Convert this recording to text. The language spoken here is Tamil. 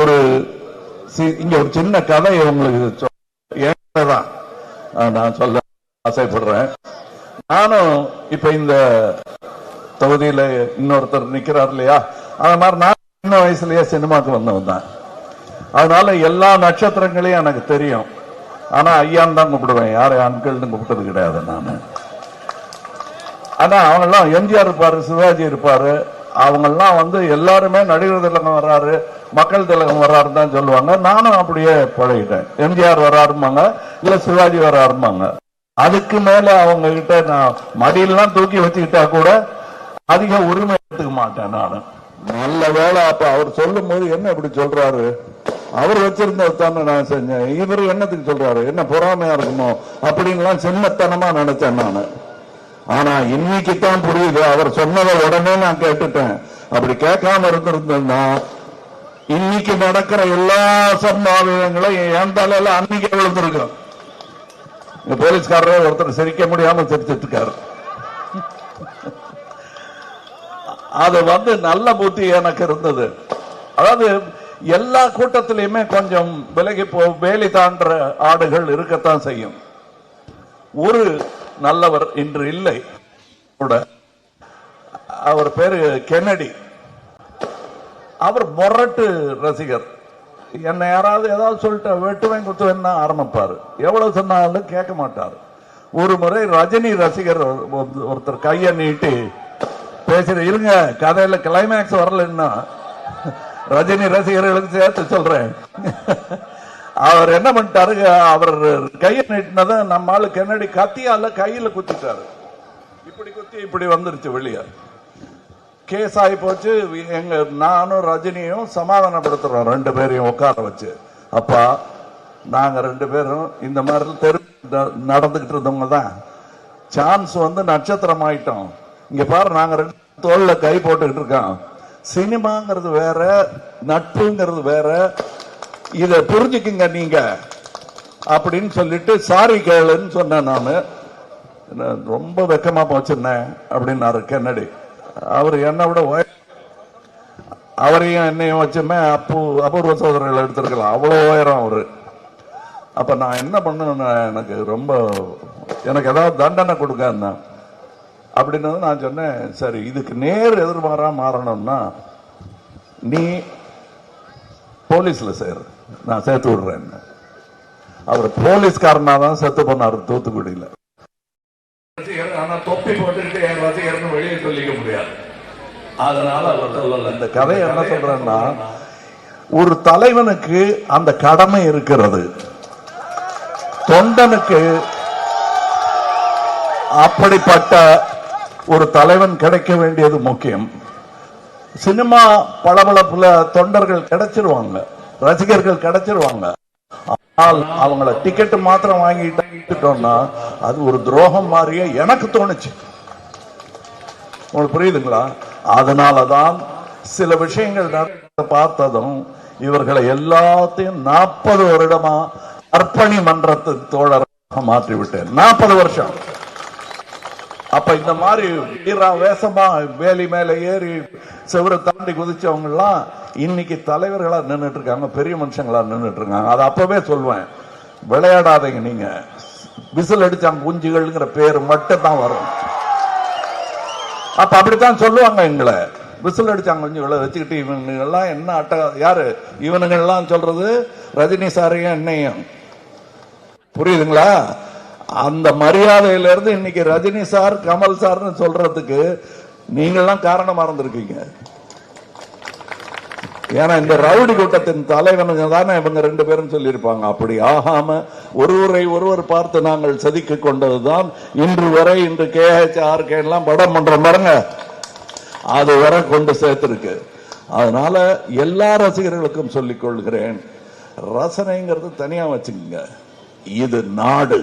ஒரு இங்க ஒரு சின்ன கதையை உங்களுக்கு தான் நான் சொல்ல ஆசைப்படுறேன். நானும் இப்ப இந்த தொகுதியில இன்னொருத்தர் நிக்கிறார் இல்லையா, அது மாதிரி நான் சின்ன வயசுலயே சினிமாக்கு வந்தவன் தான். அதனால எல்லா நட்சத்திரங்களையும் எனக்கு தெரியும். ஆனா ஐயான்னு தான் கூப்பிடுவேன், யாரை அங்கிள்னு கூப்பிட்டது கிடையாது நான். ஆனா அவங்கெல்லாம் எம்ஜிஆர் இருப்பாரு, சிவாஜி இருப்பாரு, அவங்கெல்லாம் எல்லாருமே நடிகர் திலகம் வர்றாரு, மக்கள் திலகம் வர்றாருன்னு தான் சொல்லுவாங்க. நானும் அப்படியே பழகிட்டேன். எம்ஜிஆர் வர்றாருமாங்க, இல்ல சிவாஜி வர்றாருமாங்க. அதுக்கு மேல அவங்க கிட்ட நான் மடியெல்லாம் தூக்கி வச்சுக்கிட்டா கூட அதிக உரிமை எடுத்துக்க மாட்டேன் நான். நல்ல வேலை அப்ப அவர் சொல்லும் போது என்ன இப்படி சொல்றாரு, அவர் வச்சிருந்தது தானே நான் செஞ்சேன், இவர் என்னத்துக்கு சொல்றாரு, என்ன பொறாமையா இருக்குமோ அப்படின்லாம் சின்னத்தனமா நினைச்சேன் நான். ஆனா இன்னைக்கு தான் புரியுது, அவர் சொன்னதை உடனே நான் கேட்டுட்டேன். அப்படி கேட்காம இருந்திருந்தேன்னா இன்னைக்கு நடக்கிற எல்லா சம்பாவிதங்களும் என் தலையில அன்னைக்கு விழுந்திருக்கும். போலீஸ்காரரே ஒருத்தர் சிரிக்க முடியாம சிரிச்சிட்டு இருக்காரு. அது நல்ல புத்தி எனக்கு இருந்தது. அதாவது எல்லா கூட்டத்திலையுமே கொஞ்சம் விலகி வேலி தாண்ட ஆடுகள் இருக்கத்தான் செய்யும். ஒரு நல்லவர் இன்று இல்லை கூட, அவர் பேரு கென்னடி. அவர் மொரட்டு ரசிகர். என்ன யாராவது ஏதாவது சொல்லிட்டு வெட்டுவேன் குத்துவேன் ஆரம்பிப்பாரு. எவ்வளவு சொன்னாலும் கேட்க மாட்டார். ஒரு முறை ரஜினி ரசிகர் ஒருத்தர் கைய நீட்டி பேசுற, இருங்க கதையில கிளைமேக்ஸ் வரலன்னா ரஜினி ரசிகர்களுக்கு சேர்த்து சொல்றேன். அவர் என்ன பண்ணிட்டாரு, அவர் கையை நீட்டினத நம்ம ஆளு கென்னடி கத்தியால கையில குத்திட்டாரு. இப்படி குத்தி இப்படி வந்துருச்சு வெளியே. கேஸ் ஆகி போச்சு. எங்க நானும் ரஜினியும் சமாதானப்படுத்துறோம், ரெண்டு பேரையும் உட்கார வச்சு. அப்பா நாங்க ரெண்டு பேரும் இந்த மாதிரி தெரு நடந்துகிட்டு இருந்தவங்க தான். சான்ஸ் நட்சத்திரம் ஆயிட்டோம். இங்க பாரு, நாங்க ரெண்டு தோல்ல கை போட்டுக்கிட்டு இருக்கோம். சினிமாங்கிறது வேற, நட்புங்கிறது வேற, இத புரிஞ்சுக்குங்க நீங்க அப்படின்னு சொல்லிட்டு சாரி கேளுன்னு சொன்னேன் நானு. ரொம்ப வெக்கமா போச்சுன்னேன் அப்படின்னாரு கென்னடி. அவர் என்ன விட அவரையும் என்னையும் வச்சுமே அபூர்வ சோதனைகள் எடுத்திருக்கலாம், அவ்வளவு உயரம் அவரு. அப்ப நான் என்ன பண்ண, எனக்கு ஏதாவது தண்டனை கொடுக்க அப்படின்னு நான் சொன்னேன். சரி, இதுக்கு நேர் எதிர்மாறா மாறணும்னா நீ போலீஸ்ல சேரு, நான் சேர்த்து விடுறேன். அவர் போலீஸ்காரனா தான் செத்து போனாரு தூத்துக்குடியில. ஆனா தொப்பி போட்டுக்கிட்டு என் ரசிகர்னு வெளியே சொல்லிக்க முடியாது. அதனால அவர் சொல்லல. இந்த கதையை என்ன சொல்றேன்னா, ஒரு தலைவனுக்கு அந்த கடமை இருக்கிறது, தொண்டனுக்கு அப்படிப்பட்ட ஒரு தலைவன் கிடைக்க வேண்டியது முக்கியம். சினிமா பளபளப்புல தொண்டர்கள் கிடைச்சிருவாங்க, ரசிகர்கள் கிடைச்சிருவாங்க. ஆனால் அவங்கள டிக்கெட் மாத்திரம் வாங்கிட்டோம்னா அது ஒரு துரோகம் மாதிரியே எனக்கு தோணுச்சு. உங்களுக்கு புரியுதுங்களா? அதனாலதான் சில விஷயங்கள் பார்த்ததும் இவர்களை எல்லாத்தையும் 40 வருடமா அர்ப்பணி மன்றத்து தோழராக மாற்றிவிட்டேன். 40 வருஷம். அப்ப இந்த மாதிரி வீரா வேஷமா வேலி மேல ஏறி செவரை தாண்டி குதிச்சவங்க எல்லாம் இன்னைக்கு தலைவர்களா நின்றுட்டு இருக்காங்க, பெரிய மனுஷங்களா நின்றுட்டு இருக்காங்க. அது அப்பவே சொல்லுவேன், விளையாடாதீங்க. நீங்க விசில் அடிச்சாங்க குஞ்சுகள்ங்கிற பேர் மட்டும் தான் வரும். அப்ப அப்படித்தான் சொல்லுவாங்க எங்களை, விசில் அடிச்சாங்க குஞ்சுகளை வச்சுக்கிட்டு. இவங்க எல்லாம் என்ன யாரு இவனுங்க எல்லாம் சொல்றது, ரஜினி சாரையும் என்னையும். புரியுதுங்களா? அந்த மரியாதையில இருந்து இன்னைக்கு ரஜினி சார் கமல் சார்னு சொல்றதுக்கு நீங்கெல்லாம் காரணமா இருந்திருக்கீங்க. ஏன்னா இந்த ரவுடி கூட்டத்தின் தலைவனுங்க தானே இவங்க ரெண்டு பேரும் சொல்லியிருப்பாங்க. அப்படி ஆகாம ஒருவர் பார்த்து நாங்கள் செதுக்கிக் கொண்டதுதான் இன்று வரை இன்று KHRK எல்லாம் படம் பண்ற பாருங்க, அது வரை கொண்டு சேர்த்திருக்கு. அதனால எல்லா ரசிகர்களுக்கும் சொல்லிக் கொள்கிறேன், ரசனைங்கிறது தனியா வச்சுக்கோங்க. இது நாடு.